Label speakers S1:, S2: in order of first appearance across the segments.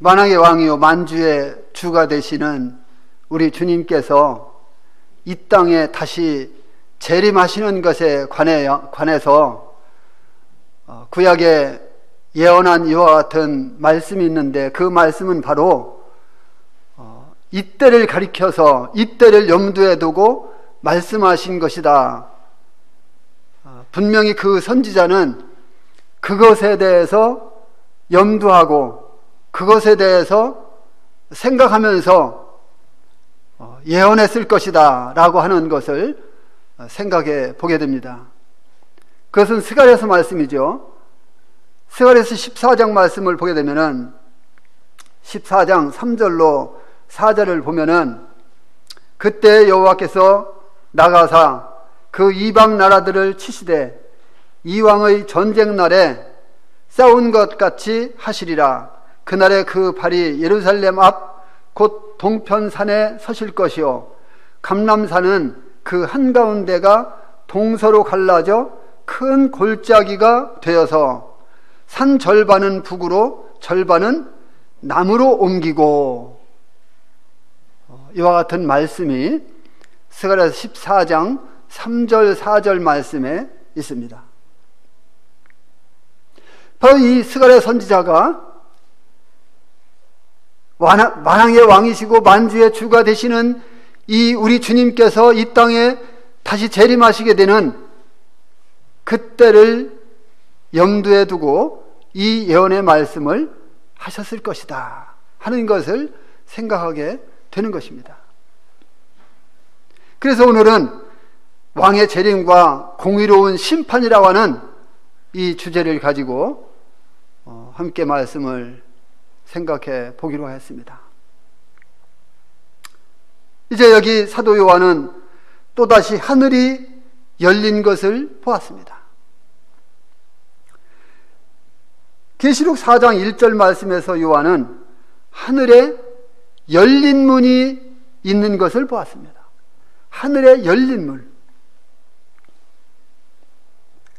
S1: 만왕의 왕이요 만주의 주가 되시는 우리 주님께서 이 땅에 다시 재림하시는 것에 관해서 구약에 예언한 이와 같은 말씀이 있는데, 그 말씀은 바로 이때를 가리켜서 이때를 염두에 두고 말씀하신 것이다. 분명히 그 선지자는 그것에 대해서 염두하고 그것에 대해서 생각하면서 예언했을 것이다 라고 하는 것을 생각해 보게 됩니다. 그것은 스가랴서 말씀이죠. 스가랴서 14장 말씀을 보게 되면은 14장 3절로 4절을 보면은, 그때 여호와께서 나가사 그 이방 나라들을 치시되 이 왕의 전쟁 날에 싸운 것 같이 하시리라. 그날에 그 발이 예루살렘 앞 곧 동편산에 서실 것이요 감람산은 그 한가운데가 동서로 갈라져 큰 골짜기가 되어서 산 절반은 북으로 절반은 남으로 옮기고, 이와 같은 말씀이 스가랴서 14장 3절 4절 말씀에 있습니다. 바로 이 스가랴 선지자가 만왕의 왕이시고 만주의 주가 되시는 이 우리 주님께서 이 땅에 다시 재림하시게 되는 그때를 염두에 두고 이 예언의 말씀을 하셨을 것이다 하는 것을 생각하게 되는 것입니다. 그래서 오늘은 왕의 재림과 공의로운 심판이라고 하는 이 주제를 가지고 함께 말씀을 생각해 보기로 했습니다. 이제 여기 사도 요한은 또다시 하늘이 열린 것을 보았습니다. 계시록 4장 1절 말씀에서 요한은 하늘에 열린 문이 있는 것을 보았습니다. 하늘에 열린 문.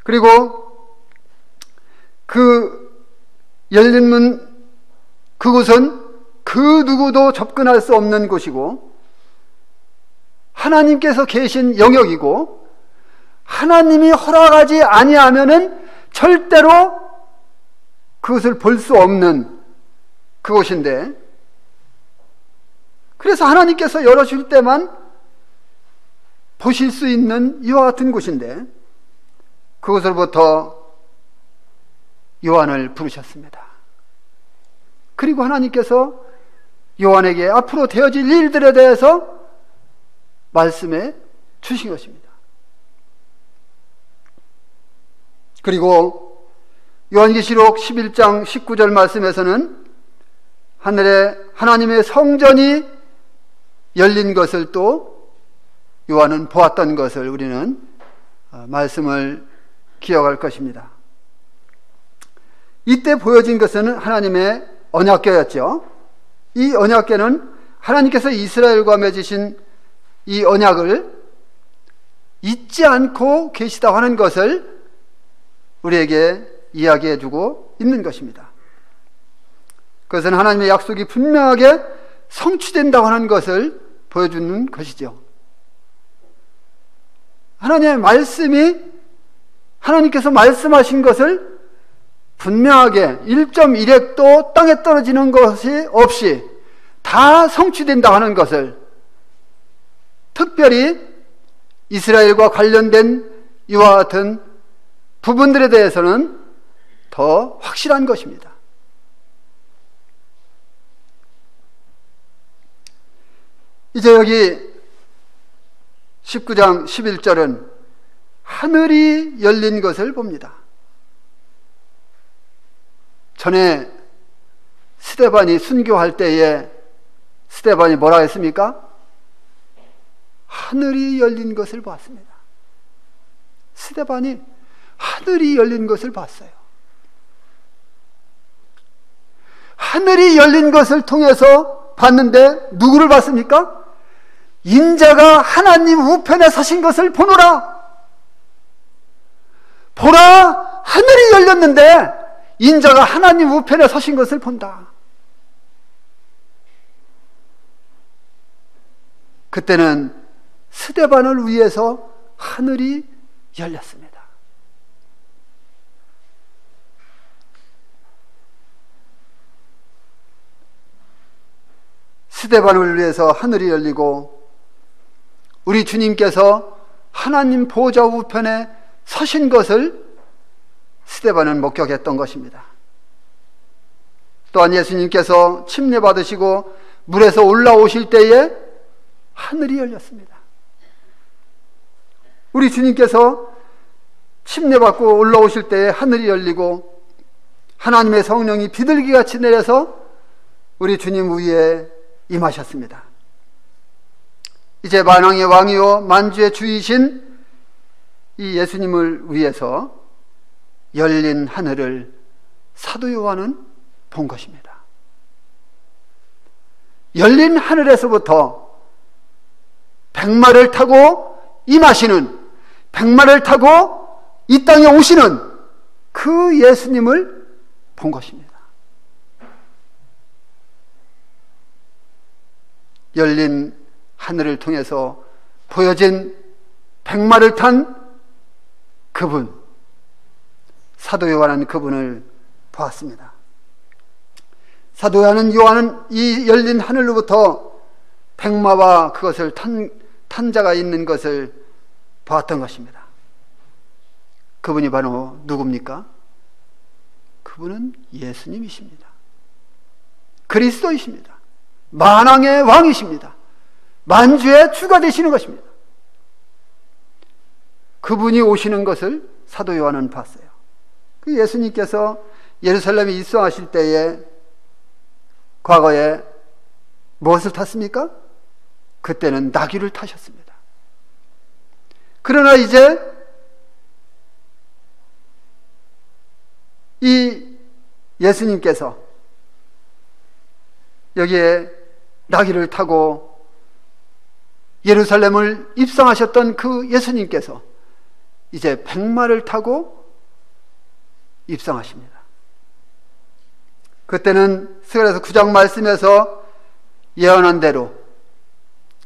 S1: 그리고 그 열린 문, 그곳은 그 누구도 접근할 수 없는 곳이고 하나님께서 계신 영역이고, 하나님이 허락하지 아니하면은 절대로 그것을 볼 수 없는 그곳인데, 그래서 하나님께서 열어줄 때만 보실 수 있는 이와 같은 곳인데, 그곳으로부터 요한을 부르셨습니다. 그리고 하나님께서 요한에게 앞으로 되어질 일들에 대해서 말씀해 주신 것입니다. 그리고 요한계시록 11장 19절 말씀에서는 하늘에 하나님의 성전이 열린 것을 또 요한은 보았던 것을 우리는 말씀을 기억할 것입니다. 이때 보여진 것은 하나님의 언약궤였죠. 이 언약궤는 하나님께서 이스라엘과 맺으신 이 언약을 잊지 않고 계시다고 하는 것을 우리에게 이야기해 주고 있는 것입니다. 그것은 하나님의 약속이 분명하게 성취된다고 하는 것을 보여주는 것이죠. 하나님의 말씀이, 하나님께서 말씀하신 것을 분명하게 1.1핵도 땅에 떨어지는 것이 없이 다 성취된다 하는 것을, 특별히 이스라엘과 관련된 이와 같은 부분들에 대해서는 더 확실한 것입니다. 이제 여기 19장 11절은 하늘이 열린 것을 봅니다. 전에 스데반이 순교할 때에 스데반이 뭐라 했습니까? 하늘이 열린 것을 보았습니다. 스데반이 하늘이 열린 것을 봤어요. 하늘이 열린 것을 통해서 봤는데 누구를 봤습니까? 인자가 하나님 우편에 서신 것을 보노라. 보라, 하늘이 열렸는데 인자가 하나님 우편에 서신 것을 본다. 그때는 스데반을 위해서 하늘이 열렸습니다. 스데반을 위해서 하늘이 열리고 우리 주님께서 하나님 보좌 우편에 서신 것을 스데반은 목격했던 것입니다. 또한 예수님께서 침례 받으시고 물에서 올라오실 때에 하늘이 열렸습니다. 우리 주님께서 침례 받고 올라오실 때에 하늘이 열리고 하나님의 성령이 비둘기같이 내려서 우리 주님 위에 임하셨습니다. 이제 만왕의 왕이요 만주의 주이신 이 예수님을 위해서 열린 하늘을 사도 요한은 본 것입니다. 열린 하늘에서부터 백마를 타고 임하시는, 백마를 타고 이 땅에 오시는 그 예수님을 본 것입니다. 열린 하늘을 통해서 보여진 백마를 탄 그분, 사도 요한은 그분을 보았습니다. 사도 요한은 이 열린 하늘로부터 백마와 그것을 탄 자가 있는 것을 보았던 것입니다. 그분이 바로 누굽니까? 그분은 예수님이십니다. 그리스도이십니다. 만왕의 왕이십니다. 만주의 주가 되시는 것입니다. 그분이 오시는 것을 사도 요한은 봤어요. 그 예수님께서 예루살렘에 입성하실 때에 과거에 무엇을 탔습니까? 그때는 나귀를 타셨습니다. 그러나 이제 이 예수님께서 여기에 나귀를 타고 예루살렘을 입성하셨던 그 예수님께서 이제 백마를 타고 입성하십니다. 그때는 스가랴서 9장 말씀에서 예언한 대로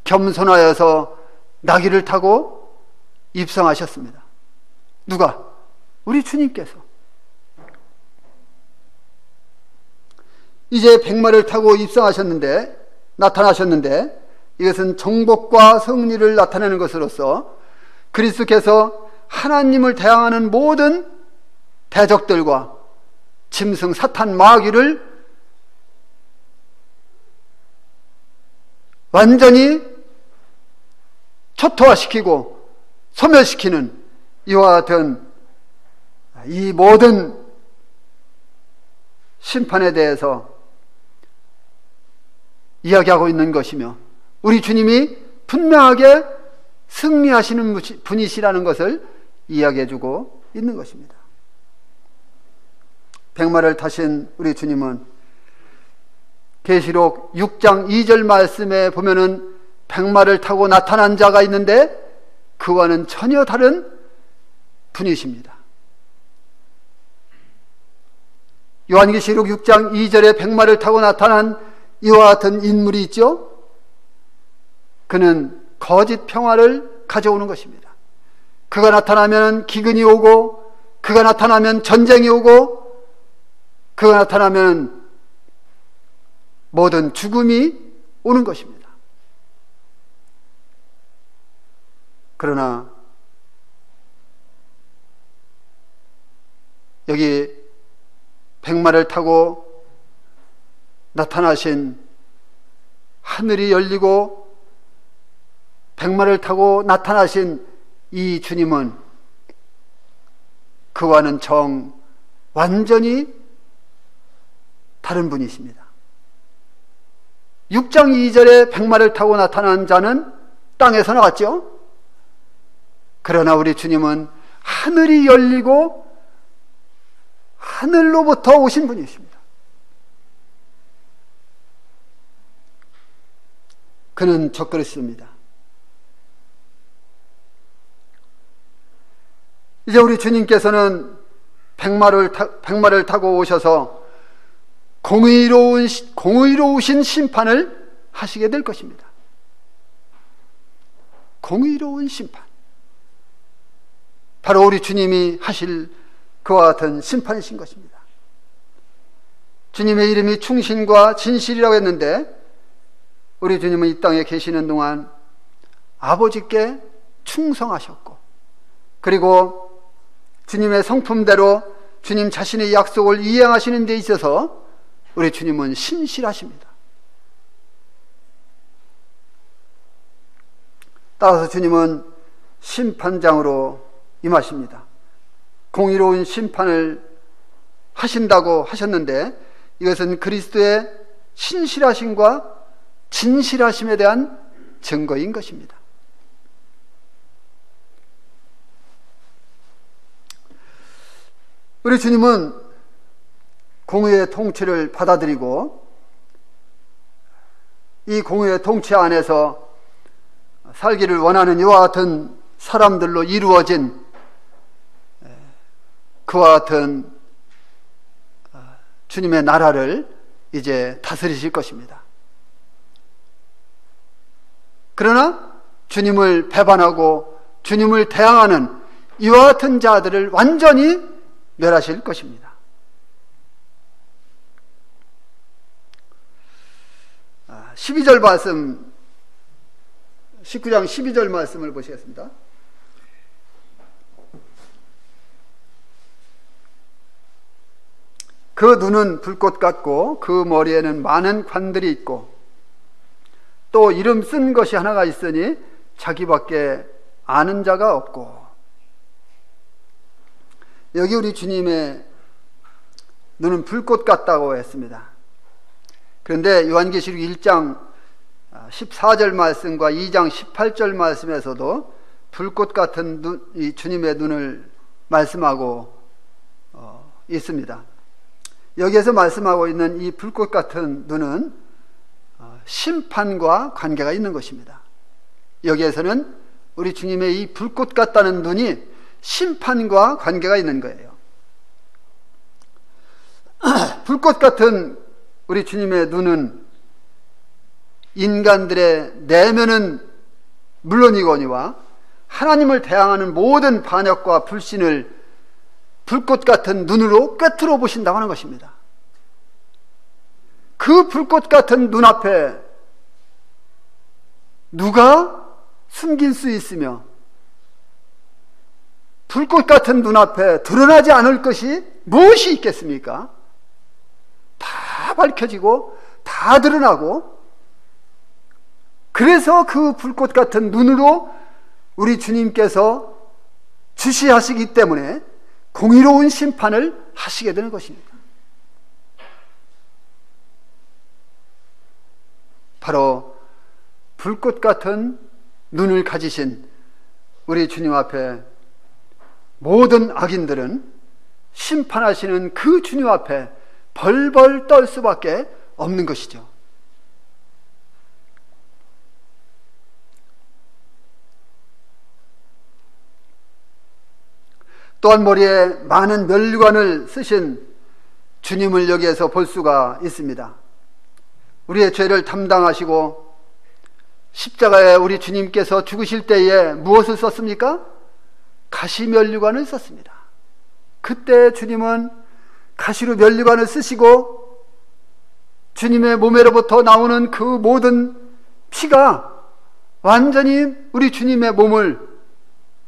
S1: 겸손하여서 나귀를 타고 입성하셨습니다. 누가? 우리 주님께서. 이제 백마를 타고 나타나셨는데 이것은 정복과 승리를 나타내는 것으로서 그리스도께서 하나님을 대항하는 모든 대적들과 짐승 사탄 마귀를 완전히 초토화시키고 소멸시키는 이와 같은 이 모든 심판에 대해서 이야기하고 있는 것이며 우리 주님이 분명하게 승리하시는 분이시라는 것을 이야기해주고 있는 것입니다. 백마를 타신 우리 주님은 계시록 6장 2절 말씀에 보면은 백마를 타고 나타난 자가 있는데 그와는 전혀 다른 분이십니다. 요한계시록 6장 2절에 백마를 타고 나타난 이와 같은 인물이 있죠. 그는 거짓 평화를 가져오는 것입니다. 그가 나타나면 기근이 오고, 그가 나타나면 전쟁이 오고, 그가 나타나면 모든 죽음이 오는 것입니다. 그러나 여기 백마를 타고 나타나신, 하늘이 열리고 백마를 타고 나타나신 이 주님은 그와는 완전히 다른 분이십니다. 6장 2절에 백마를 타고 나타난 자는 땅에서 나왔죠. 그러나 우리 주님은 하늘이 열리고 하늘로부터 오신 분이십니다. 그는 적그리스도입니다. 이제 우리 주님께서는 백마를 타고 오셔서 공의로우신 심판을 하시게 될 것입니다. 공의로운 심판, 바로 우리 주님이 하실 그와 같은 심판이신 것입니다. 주님의 이름이 충신과 진실이라고 했는데 우리 주님은 이 땅에 계시는 동안 아버지께 충성하셨고, 그리고 주님의 성품대로 주님 자신의 약속을 이행하시는 데 있어서 우리 주님은 신실하십니다. 따라서 주님은 심판장으로 임하십니다. 공의로운 심판을 하신다고 하셨는데 이것은 그리스도의 신실하심과 진실하심에 대한 증거인 것입니다. 우리 주님은 공의의 통치를 받아들이고 이 공의의 통치 안에서 살기를 원하는 이와 같은 사람들로 이루어진 그와 같은 주님의 나라를 이제 다스리실 것입니다. 그러나 주님을 배반하고 주님을 대항하는 이와 같은 자들을 완전히 멸하실 것입니다. 12절 말씀, 19장 12절 말씀을 보시겠습니다. 그 눈은 불꽃 같고 그 머리에는 많은 관들이 있고 또 이름 쓴 것이 하나가 있으니 자기밖에 아는 자가 없고. 여기 우리 주님의 눈은 불꽃 같다고 했습니다. 그런데 요한계시록 1장 14절 말씀과 2장 18절 말씀에서도 불꽃 같은 이 주님의 눈을 말씀하고 있습니다. 여기에서 말씀하고 있는 이 불꽃 같은 눈은 심판과 관계가 있는 것입니다. 여기에서는 우리 주님의 이 불꽃 같다는 눈이 심판과 관계가 있는 거예요. 불꽃 같은 우리 주님의 눈은 인간들의 내면은 물론이거니와 하나님을 대항하는 모든 반역과 불신을 불꽃 같은 눈으로 꿰뚫어 보신다고 하는 것입니다. 그 불꽃 같은 눈 앞에 누가 숨길 수 있으며 불꽃 같은 눈 앞에 드러나지 않을 것이 무엇이 있겠습니까? 다 밝혀지고 다 드러나고, 그래서 그 불꽃 같은 눈으로 우리 주님께서 주시하시기 때문에 공의로운 심판을 하시게 되는 것입니다. 바로 불꽃 같은 눈을 가지신 우리 주님 앞에 모든 악인들은 심판하시는 그 주님 앞에 벌벌 떨 수밖에 없는 것이죠. 또한 머리에 많은 면류관을 쓰신 주님을 여기에서 볼 수가 있습니다. 우리의 죄를 담당하시고 십자가에 우리 주님께서 죽으실 때에 무엇을 썼습니까? 가시 면류관을 썼습니다. 그때 주님은 가시로 면류관을 쓰시고 주님의 몸에로부터 나오는 그 모든 피가 완전히 우리 주님의 몸을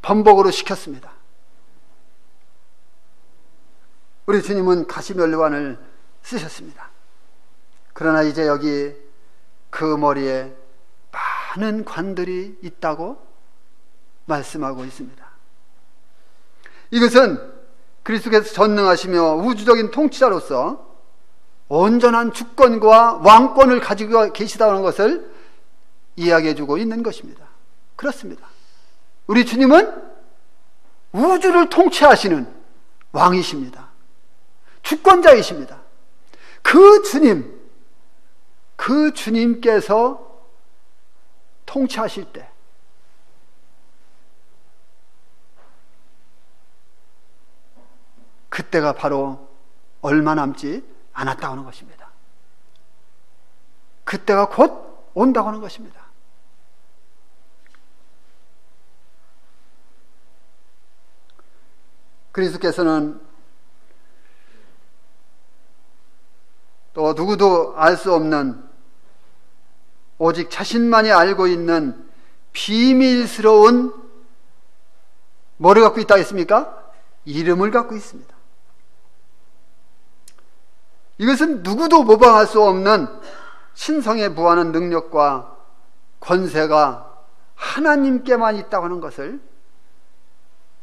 S1: 범벅으로 시켰습니다. 우리 주님은 가시 면류관을 쓰셨습니다. 그러나 이제 여기 그 머리에 많은 관들이 있다고 말씀하고 있습니다. 이것은 그리스도께서 전능하시며 우주적인 통치자로서 온전한 주권과 왕권을 가지고 계시다는 것을 이야기해 주고 있는 것입니다. 그렇습니다. 우리 주님은 우주를 통치하시는 왕이십니다. 주권자이십니다. 그 주님께서 통치하실 때 그때가 바로 얼마 남지 않았다고 하는 것입니다. 그때가 곧 온다고 하는 것입니다. 그리스도께서는 또 누구도 알 수 없는, 오직 자신만이 알고 있는 비밀스러운 뭐를 갖고 있다 했습니까? 이름을 갖고 있습니다. 이것은 누구도 모방할 수 없는 신성에 부하는 능력과 권세가 하나님께만 있다고 하는 것을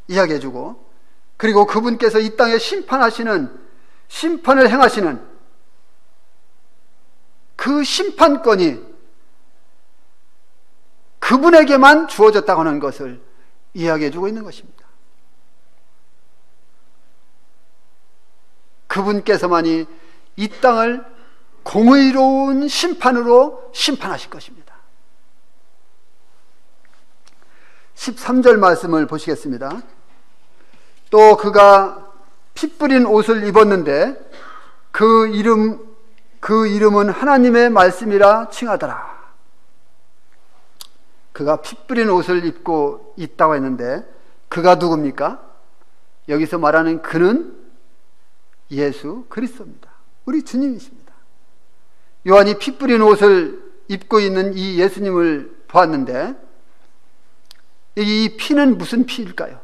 S1: 이야기해주고, 그리고 그분께서 이 땅에 심판을 행하시는 그 심판권이 그분에게만 주어졌다고 하는 것을 이야기해주고 있는 것입니다. 그분께서만이 이 땅을 공의로운 심판으로 심판하실 것입니다. 13절 말씀을 보시겠습니다. 또 그가 피 뿌린 옷을 입었는데 그 이름은 하나님의 말씀이라 칭하더라. 그가 피 뿌린 옷을 입고 있다고 했는데 그가 누굽니까? 여기서 말하는 그는 예수 그리스도입니다. 우리 주님이십니다. 요한이 피 뿌린 옷을 입고 있는 이 예수님을 보았는데, 이 피는 무슨 피일까요?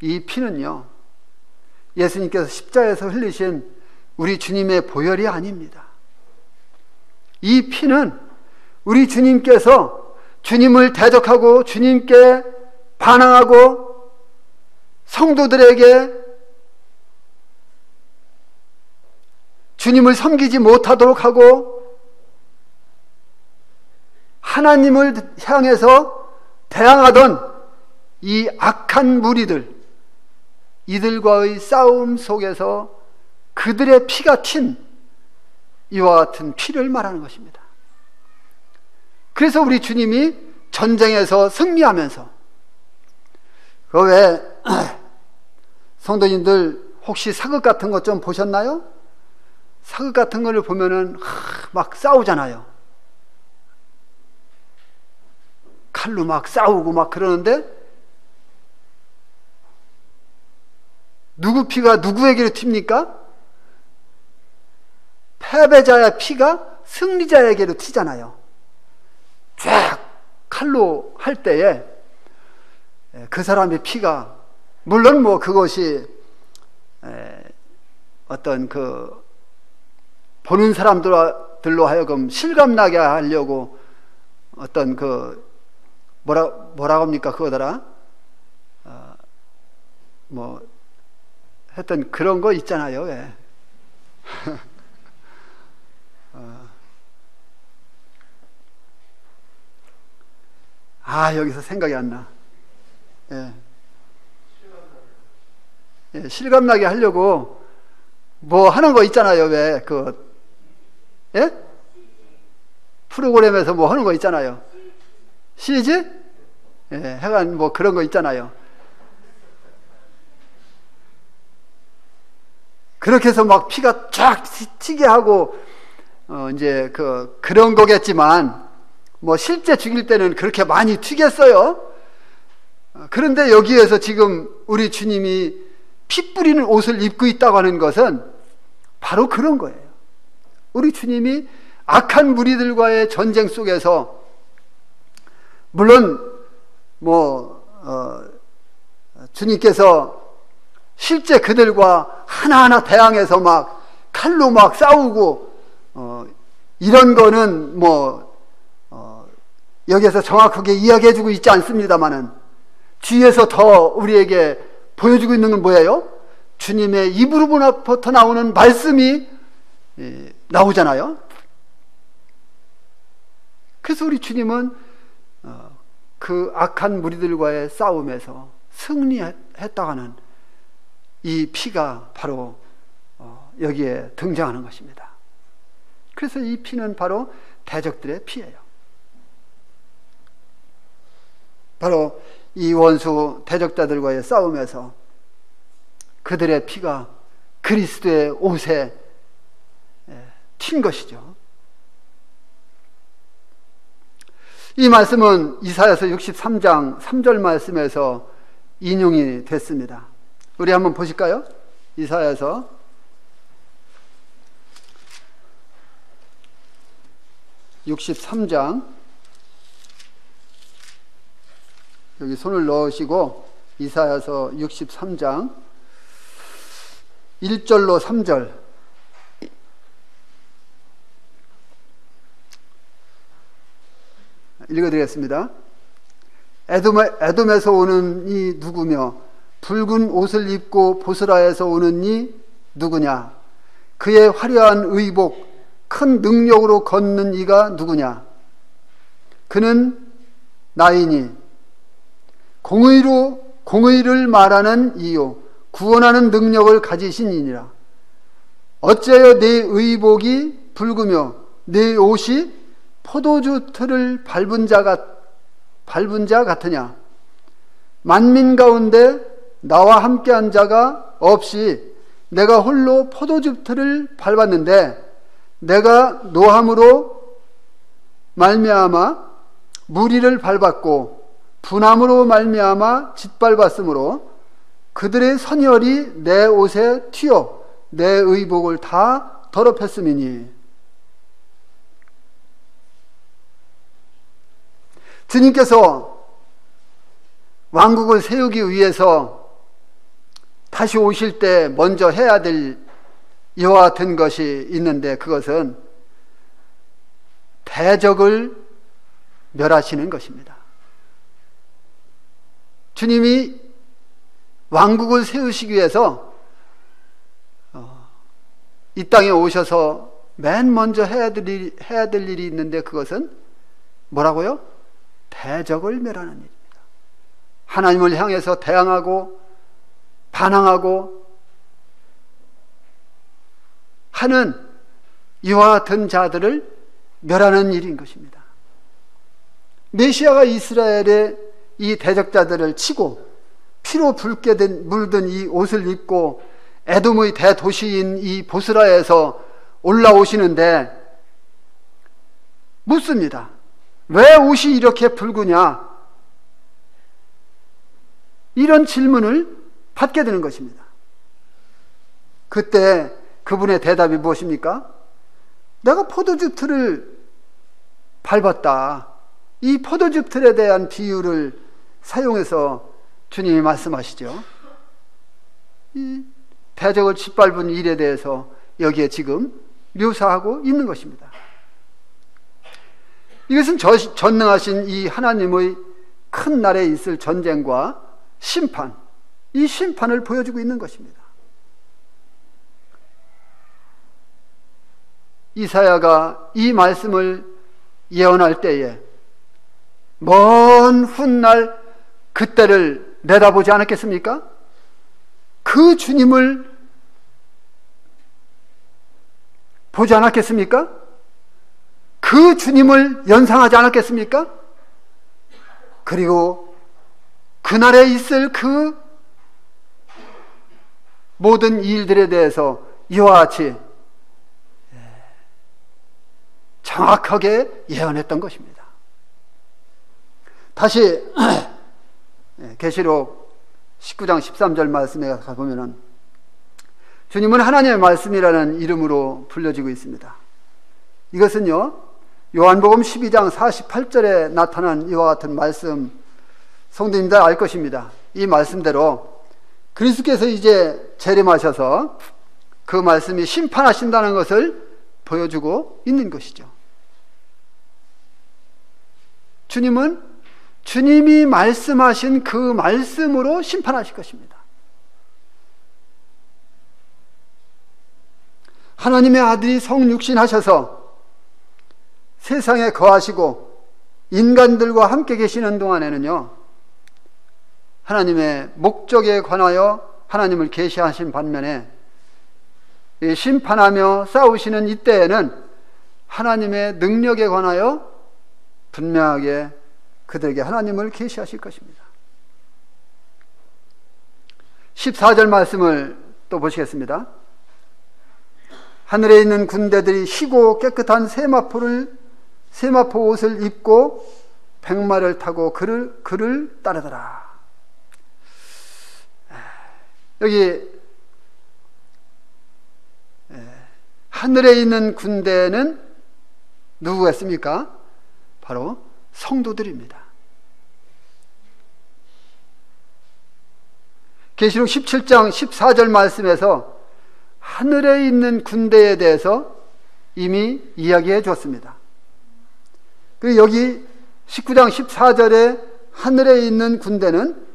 S1: 이 피는요, 예수님께서 십자가에서 흘리신 우리 주님의 보혈이 아닙니다. 이 피는 우리 주님께서 주님을 대적하고 주님께 반항하고 성도들에게 주님을 섬기지 못하도록 하고 하나님을 향해서 대항하던 이 악한 무리들, 이들과의 싸움 속에서 그들의 피가 튄 이와 같은 피를 말하는 것입니다. 그래서 우리 주님이 전쟁에서 승리하면서, 그 왜 성도님들 혹시 사극 같은 것 좀 보셨나요? 사극 같은 거를 보면은 막 싸우잖아요. 칼로 막 싸우고 막 그러는데 누구 피가 누구에게로 튑니까? 패배자의 피가 승리자에게로 튀잖아요. 쫙 칼로 할 때에 그 사람의 피가, 물론 뭐 그것이 어떤 그 보는 사람들로 하여금 실감나게 하려고 어떤 그 뭐라고 합니까 그거더라, 뭐 했던 그런 거 있잖아요. 왜? 여기서 생각이 안 나. 실감나게 하려고 뭐 하는 거 있잖아요. 왜? 프로그램에서 뭐 하는 거 있잖아요. CG? 하여간 뭐 그런 거 있잖아요. 그렇게 해서 막 피가 쫙 튀게 하고, 이제 그런 거겠지만, 뭐 실제 죽일 때는 그렇게 많이 튀겠어요. 그런데 여기에서 지금 우리 주님이 피 뿌리는 옷을 입고 있다고 하는 것은 바로 그런 거예요. 우리 주님이 악한 무리들과의 전쟁 속에서, 물론 주님께서 실제 그들과 하나하나 대항해서 막 칼로 막 싸우고 이런 거는 여기에서 정확하게 이야기해주고 있지 않습니다만은, 뒤에서 더 우리에게 보여주고 있는 건 뭐예요? 주님의 입으로부터 나오는 말씀이 나오잖아요. 그래서 우리 주님은 그 악한 무리들과의 싸움에서 승리했다고 하는 이 피가 바로 여기에 등장하는 것입니다. 그래서 이 피는 바로 대적들의 피예요. 바로 이 원수 대적자들과의 싸움에서 그들의 피가 그리스도의 옷에 튄 것이죠. 이 말씀은 이사야서 63장 3절 말씀에서 인용이 됐습니다. 우리 한번 보실까요? 이사야서 63장, 여기 손을 넣으시고 이사야서 63장 1절로 3절 읽어드리겠습니다. 에돔에서 오는 이 누구며 붉은 옷을 입고 보스라에서 오는 이 누구냐? 그의 화려한 의복 큰 능력으로 걷는 이가 누구냐? 그는 나이니 공의를 말하는 이요 구원하는 능력을 가지신 이니라. 어찌하여 내 의복이 붉으며 내 옷이 포도주 틀을 밟은 자 같으냐? 만민 가운데 나와 함께한 자가 없이 내가 홀로 포도주 틀을 밟았는데 내가 노함으로 말미암아 무리를 밟았고 분함으로 말미암아 짓밟았으므로 그들의 선혈이 내 옷에 튀어 내 의복을 다 더럽혔음이니. 주님께서 왕국을 세우기 위해서 다시 오실 때 먼저 해야 될 이와 같은 것이 있는데, 그것은 대적을 멸하시는 것입니다. 주님이 왕국을 세우시기 위해서 이 땅에 오셔서 맨 먼저 해야 될 일이 있는데, 그것은 뭐라고요? 대적을 멸하는 일입니다. 하나님을 향해서 대항하고 반항하고 하는 이와 같은 자들을 멸하는 일인 것입니다. 메시아가 이스라엘의 이 대적자들을 치고 피로 붉게 물든 이 옷을 입고 에돔의 대도시인 이 보스라에서 올라오시는데 묻습니다. 왜 옷이 이렇게 붉으냐? 이런 질문을 받게 되는 것입니다. 그때 그분의 대답이 무엇입니까? 내가 포도주 틀을 밟았다. 이 포도주 틀에 대한 비유를 사용해서 주님이 말씀하시죠. 이 대적을 짓밟은 일에 대해서 여기에 지금 묘사하고 있는 것입니다. 이것은 전능하신 이 하나님의 큰 날에 있을 전쟁과 심판, 이 심판을 보여주고 있는 것입니다. 이사야가 이 말씀을 예언할 때에 먼 훗날 그때를 내다보지 않았겠습니까? 그 주님을 보지 않았겠습니까? 그 주님을 연상하지 않았겠습니까? 그리고 그날에 있을 그 모든 일들에 대해서 이와 같이 정확하게 예언했던 것입니다. 다시 계시록 19장 13절 말씀에 가보면 주님은 하나님의 말씀이라는 이름으로 불려지고 있습니다. 이것은요, 요한복음 12장 48절에 나타난 이와 같은 말씀, 성도님들 알 것입니다. 이 말씀대로 그리스도께서 이제 재림하셔서 그 말씀이 심판하신다는 것을 보여주고 있는 것이죠. 주님은 주님이 말씀하신 그 말씀으로 심판하실 것입니다. 하나님의 아들이 성육신하셔서 세상에 거하시고 인간들과 함께 계시는 동안에는요, 하나님의 목적에 관하여 하나님을 계시하신 반면에 심판하며 싸우시는 이때에는 하나님의 능력에 관하여 분명하게 그들에게 하나님을 계시하실 것입니다. 14절 말씀을 또 보시겠습니다. 하늘에 있는 군대들이 희고 깨끗한 세마포 옷을 입고 백마를 타고 그를 따르더라. 여기 하늘에 있는 군대는 누구가 있습니까? 바로 성도들입니다. 계시록 17장 14절 말씀에서 하늘에 있는 군대에 대해서 이미 이야기해 줬습니다. 그리고 여기 19장 14절에 하늘에 있는 군대는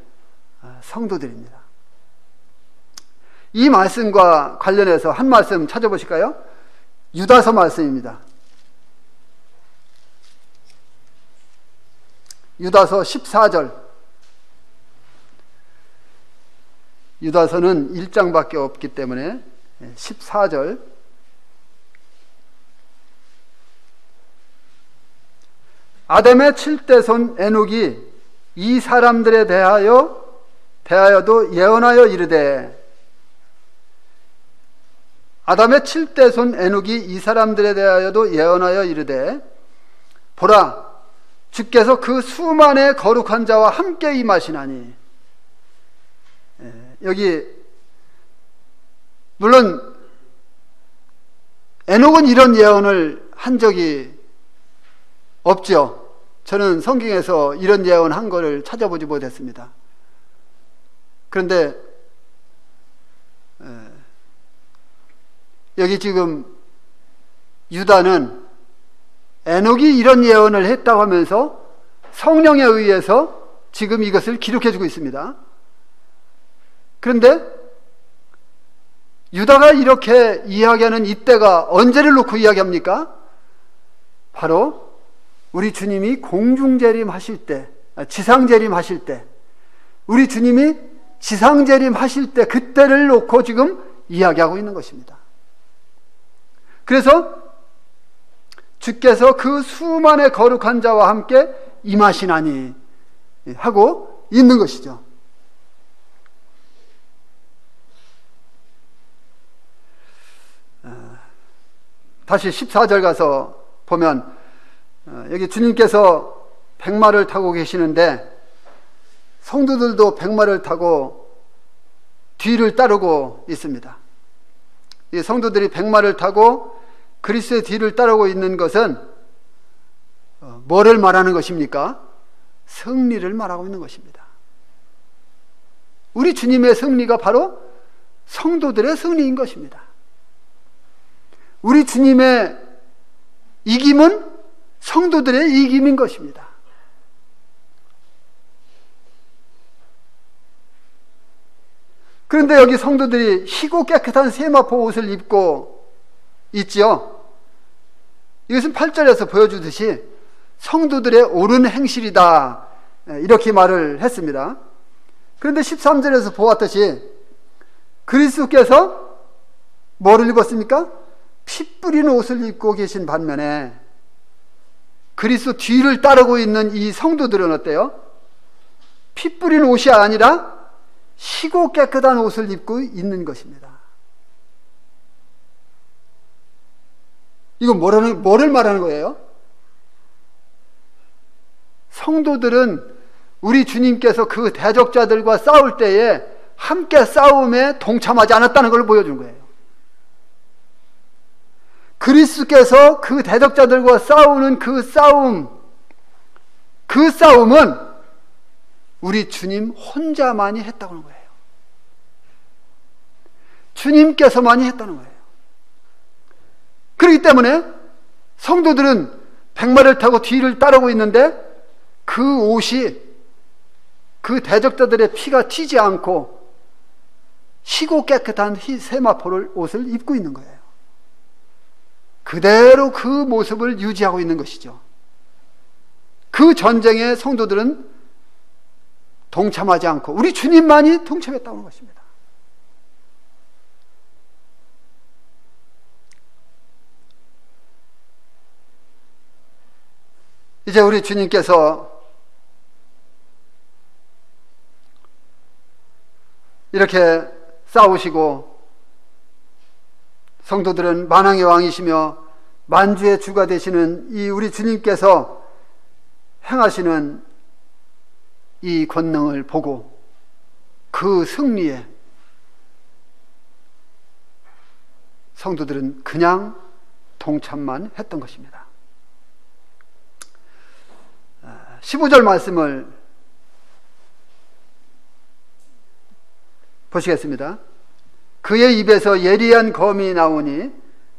S1: 성도들입니다. 이 말씀과 관련해서 한 말씀 찾아보실까요? 유다서 말씀입니다. 유다서 14절. 유다서는 1장밖에 없기 때문에 14절. 아담의 7대손 에녹이 이 사람들에 대하여도 예언하여 이르되, 아담의 7대손 에녹이 이 사람들에 대하여도 예언하여 이르되, 보라, 주께서 그 수만의 거룩한 자와 함께 임하시나니. 여기 물론 에녹은 이런 예언을 한 적이 없죠. 저는 성경에서 이런 예언한 거를 찾아보지 못했습니다. 그런데 여기 지금 유다는 에녹이 이런 예언을 했다고 하면서 성령에 의해서 지금 이것을 기록해 주고 있습니다. 그런데 유다가 이렇게 이야기하는 이때가 언제를 놓고 이야기합니까? 바로 우리 주님이 공중재림 하실 때, 지상재림 하실 때, 우리 주님이 지상재림 하실 때, 그때를 놓고 지금 이야기하고 있는 것입니다. 그래서 주께서 그 수만의 거룩한 자와 함께 임하시나니 하고 있는 것이죠. 다시 14절 가서 보면 여기 주님께서 백마를 타고 계시는데 성도들도 백마를 타고 뒤를 따르고 있습니다. 이 성도들이 백마를 타고 그리스도의 뒤를 따르고 있는 것은 뭐를 말하는 것입니까? 승리를 말하고 있는 것입니다. 우리 주님의 승리가 바로 성도들의 승리인 것입니다. 우리 주님의 이김은 성도들의 이김인 것입니다. 그런데 여기 성도들이 희고 깨끗한 세마포 옷을 입고 있지요. 이것은 8절에서 보여주듯이 성도들의 옳은 행실이다, 이렇게 말을 했습니다. 그런데 13절에서 보았듯이 그리스도께서 뭐를 입었습니까? 피 뿌리는 옷을 입고 계신 반면에 그리스도 뒤를 따르고 있는 이 성도들은 어때요? 피 뿌리는 옷이 아니라 희고 깨끗한 옷을 입고 있는 것입니다. 이건 뭐를 말하는 거예요? 성도들은 우리 주님께서 그 대적자들과 싸울 때에 함께 싸움에 동참하지 않았다는 걸 보여준 거예요. 그리스도께서 그 대적자들과 싸우는 그 싸움은 우리 주님 혼자만이 했다고 하는 거예요. 주님께서만이 했다는 거예요. 그렇기 때문에 성도들은 백마를 타고 뒤를 따르고 있는데 그 옷이 그 대적자들의 피가 튀지 않고 희고 깨끗한 세마포를 옷을 입고 있는 거예요. 그대로 그 모습을 유지하고 있는 것이죠. 그 전쟁에 성도들은 동참하지 않고 우리 주님만이 동참했다는 것입니다. 이제 우리 주님께서 이렇게 싸우시고 성도들은 만왕의 왕이시며 만주의 주가 되시는 이 우리 주님께서 행하시는 이 권능을 보고 그 승리에 성도들은 그냥 동참만 했던 것입니다. 15절 말씀을 보시겠습니다. 그의 입에서 예리한 검이 나오니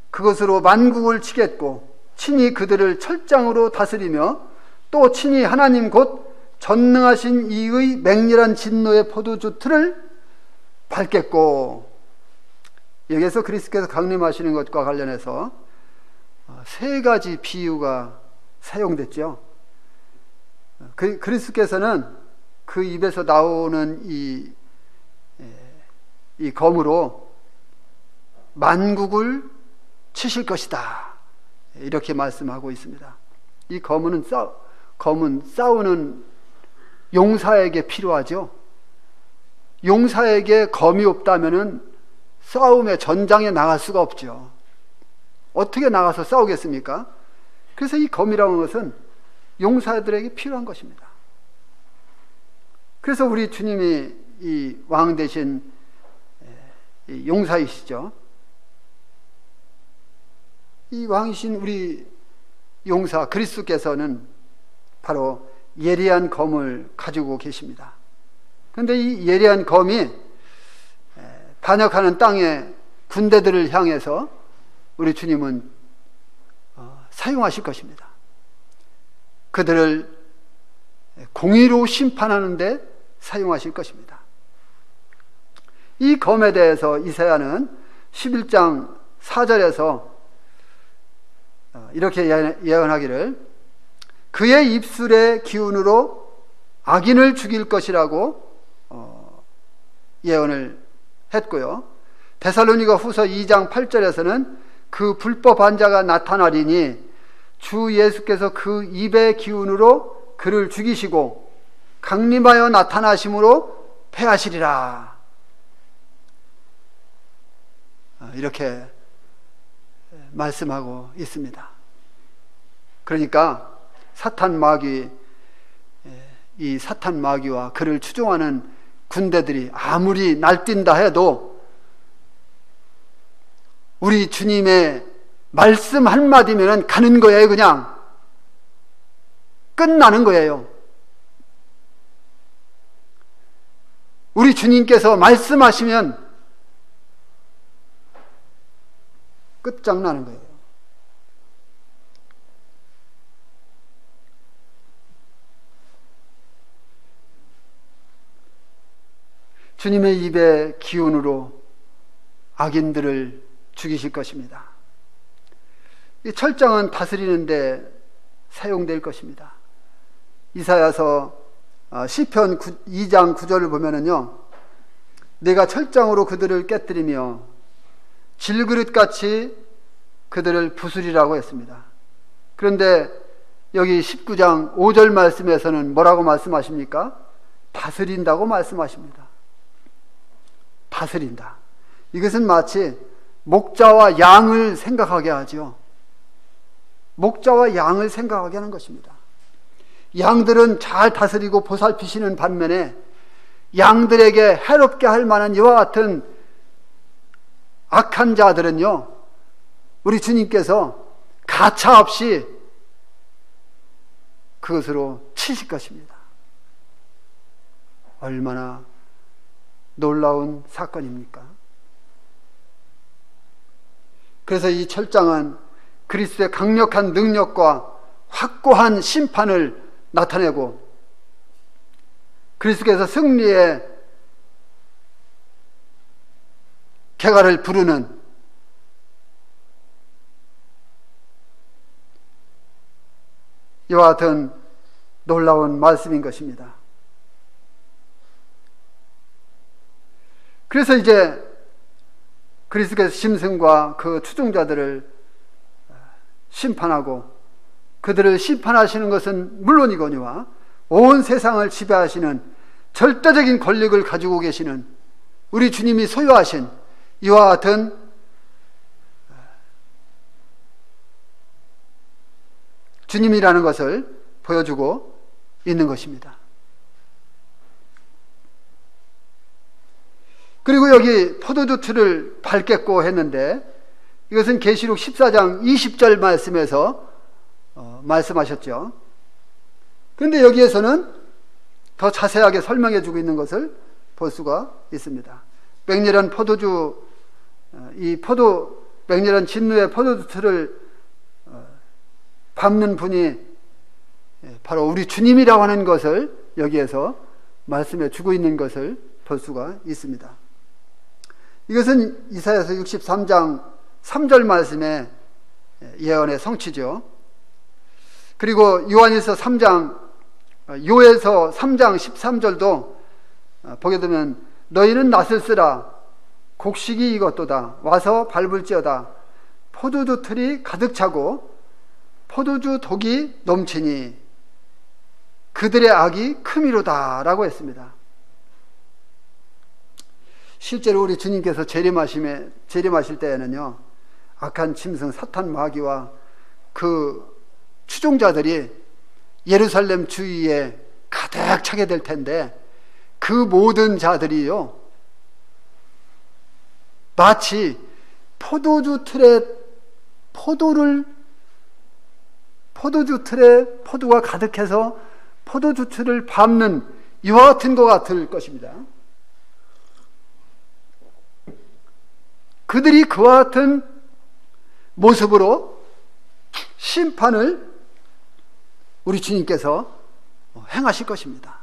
S1: 그것으로 만국을 치겠고 친히 그들을 철장으로 다스리며 또 친히 하나님 곧 전능하신 이의 맹렬한 진노의 포도주 틀을 밟겠고, 여기에서 그리스도께서 강림하시는 것과 관련해서 세 가지 비유가 사용됐죠. 그리스도께서는 그 입에서 나오는 이 검으로 만국을 치실 것이다, 이렇게 말씀하고 있습니다. 이 검은 싸우는 용사에게 필요하죠. 용사에게 검이 없다면은 싸움에 전장에 나갈 수가 없죠. 어떻게 나가서 싸우겠습니까? 그래서 이 검이라는 것은 용사들에게 필요한 것입니다. 그래서 우리 주님이 이 왕 대신 용사이시죠. 이 왕이신 우리 용사 그리스도께서는 바로 예리한 검을 가지고 계십니다. 그런데 이 예리한 검이 반역하는 땅의 군대들을 향해서 우리 주님은 사용하실 것입니다. 그들을 공의로 심판하는 데 사용하실 것입니다. 이 검에 대해서 이사야는 11장 4절에서 이렇게 예언하기를, 그의 입술의 기운으로 악인을 죽일 것이라고 예언을 했고요. 데살로니가 후서 2장 8절에서는 그 불법한 자가 나타나리니 주 예수께서 그 입의 기운으로 그를 죽이시고 강림하여 나타나심으로 패하시리라, 이렇게 말씀하고 있습니다. 그러니까 이 사탄 마귀와 그를 추종하는 군대들이 아무리 날뛴다 해도 우리 주님의 말씀 한마디면 가는 거예요. 그냥 끝나는 거예요. 우리 주님께서 말씀하시면 끝장나는 거예요. 주님의 입의 기운으로 악인들을 죽이실 것입니다. 이 철장은 다스리는 데 사용될 것입니다. 이사야서 시편 2장 9절을 보면은요, 내가 철장으로 그들을 깨뜨리며 질그릇같이 그들을 부수리라고 했습니다. 그런데 여기 19장 5절 말씀에서는 뭐라고 말씀하십니까? 다스린다고 말씀하십니다. 다스린다. 이것은 마치 목자와 양을 생각하게 하죠. 목자와 양을 생각하게 하는 것입니다. 양들은 잘 다스리고 보살피시는 반면에 양들에게 해롭게 할 만한 이와 같은 악한 자들은요, 우리 주님께서 가차없이 그것으로 치실 것입니다. 얼마나 놀라운 사건입니까? 그래서 이 철장은 그리스도의 강력한 능력과 확고한 심판을 나타내고 그리스도께서 승리의 개가를 부르는 이와 같은 놀라운 말씀인 것입니다. 그래서 이제 그리스도께서 짐승과 그 추종자들을 심판하고 그들을 심판하시는 것은 물론이거니와 온 세상을 지배하시는 절대적인 권력을 가지고 계시는 우리 주님이 소유하신 이와 같은 주님이라는 것을 보여주고 있는 것입니다. 그리고 여기 포도주 틀을 밟겠고 했는데 이것은 계시록 14장 20절 말씀에서 말씀하셨죠. 그런데 여기에서는 더 자세하게 설명해 주고 있는 것을 볼 수가 있습니다. 맹렬한 포도주, 맹렬한 진노의 포도주 틀을 밟는 분이 바로 우리 주님이라고 하는 것을 여기에서 말씀해 주고 있는 것을 볼 수가 있습니다. 이것은 이사야서 63장 3절 말씀의 예언의 성취죠. 그리고 요한일서 3장 13절도 보게 되면 너희는 낫을 쓰라 곡식이 익었도다 와서 밟을지어다 포도주 틀이 가득 차고 포도주 독이 넘치니 그들의 악이 크미로다 라고 했습니다. 실제로 우리 주님께서 재림하실 때에는요, 악한 짐승 사탄 마귀와 그 추종자들이 예루살렘 주위에 가득 차게 될 텐데, 그 모든 자들이요 마치 포도주 틀에 포도가 가득해서 포도주 틀을 밟는 이와 같은 것 같을 것입니다. 그들이 그와 같은 모습으로 심판을 우리 주님께서 행하실 것입니다.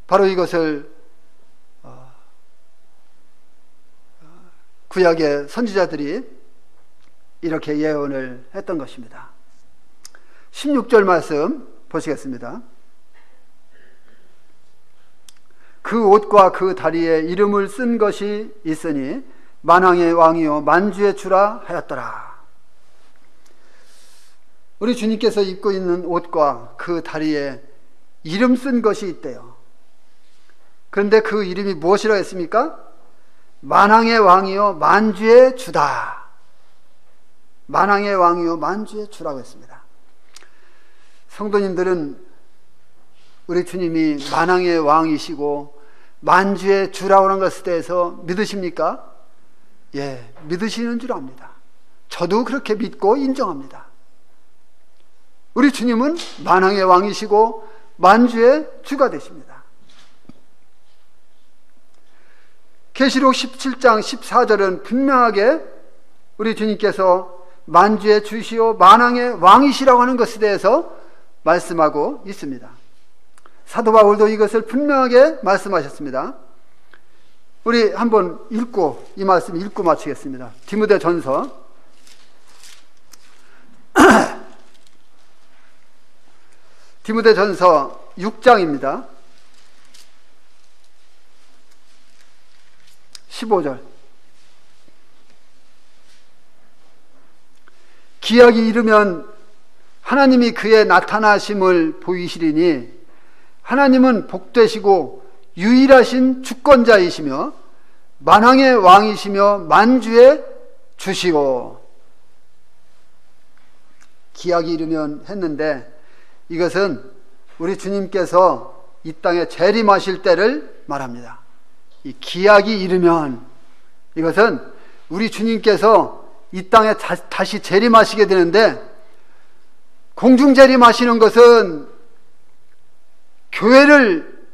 S1: 바로 이것을 구약의 선지자들이 이렇게 예언을 했던 것입니다. 16절 말씀 보시겠습니다. 그 옷과 그 다리에 이름을 쓴 것이 있으니 만왕의 왕이요 만주의 주라 하였더라. 우리 주님께서 입고 있는 옷과 그 다리에 이름 쓴 것이 있대요. 그런데 그 이름이 무엇이라 했습니까? 만왕의 왕이요 만주의 주다. 만왕의 왕이요 만주의 주라고 했습니다. 성도님들은 우리 주님이 만왕의 왕이시고 만주의 주라고 하는 것에 대해서 믿으십니까? 예, 믿으시는 줄 압니다. 저도 그렇게 믿고 인정합니다. 우리 주님은 만왕의 왕이시고 만주의 주가 되십니다. 계시록 17장 14절은 분명하게 우리 주님께서 만주의 주시오 만왕의 왕이시라고 하는 것에 대해서 말씀하고 있습니다. 사도 바울도 이것을 분명하게 말씀하셨습니다. 우리 한번 읽고 이 말씀 읽고 마치겠습니다. 디모데전서 디모데전서 6장입니다. 15절. 기약이 이르면 하나님이 그의 나타나심을 보이시리니 하나님은 복되시고 유일하신 주권자이시며 만왕의 왕이시며 만주의 주시고. 기약이 이르면 했는데 이것은 우리 주님께서 이 땅에 재림하실 때를 말합니다. 이 기약이 이르면 이것은 우리 주님께서 이 땅에 다시 재림하시게 되는데, 공중 재림하시는 것은 교회를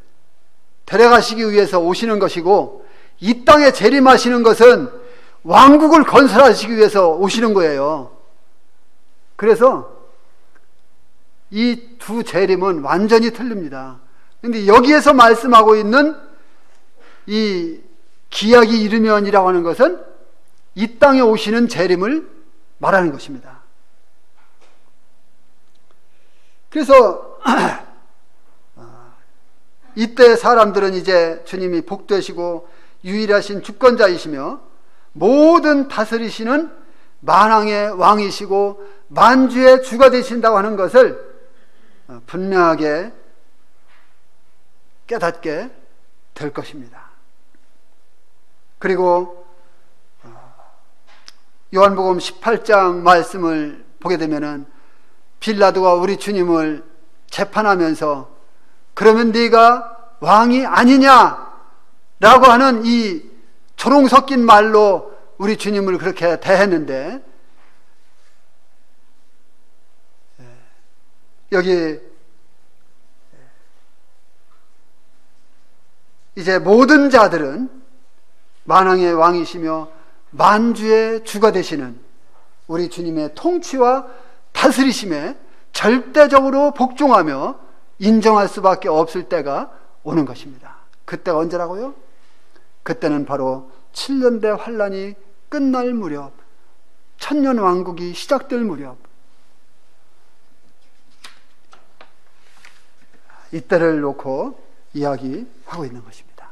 S1: 데려가시기 위해서 오시는 것이고, 이 땅에 재림하시는 것은 왕국을 건설하시기 위해서 오시는 거예요. 그래서 이 두 재림은 완전히 틀립니다. 그런데 여기에서 말씀하고 있는 이 기약이 이르면이라고 하는 것은 이 땅에 오시는 재림을 말하는 것입니다. 그래서 이때 사람들은 이제 주님이 복되시고 유일하신 주권자이시며 모든 다스리시는 만왕의 왕이시고 만주의 주가 되신다고 하는 것을 분명하게 깨닫게 될 것입니다. 그리고 요한복음 18장 말씀을 보게 되면은 빌라도가 우리 주님을 재판하면서 그러면 네가 왕이 아니냐 라고 하는 이 조롱 섞인 말로 우리 주님을 그렇게 대했는데, 여기 이제 모든 자들은 만왕의 왕이시며 만주의 주가 되시는 우리 주님의 통치와 다스리심에 절대적으로 복종하며 인정할 수밖에 없을 때가 오는 것입니다. 그때가 언제라고요? 그때는 바로 7년대 환란이 끝날 무렵, 천년 왕국이 시작될 무렵, 이때를 놓고 이야기하고 있는 것입니다.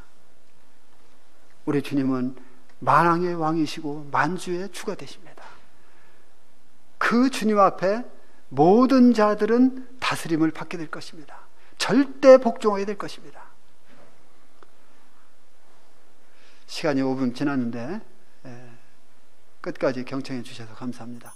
S1: 우리 주님은 만왕의 왕이시고 만주의 주가 되십니다. 그 주님 앞에 모든 자들은 다스림을 받게 될 것입니다. 절대 복종하게 될 것입니다. 시간이 5분 지났는데 끝까지 경청해 주셔서 감사합니다.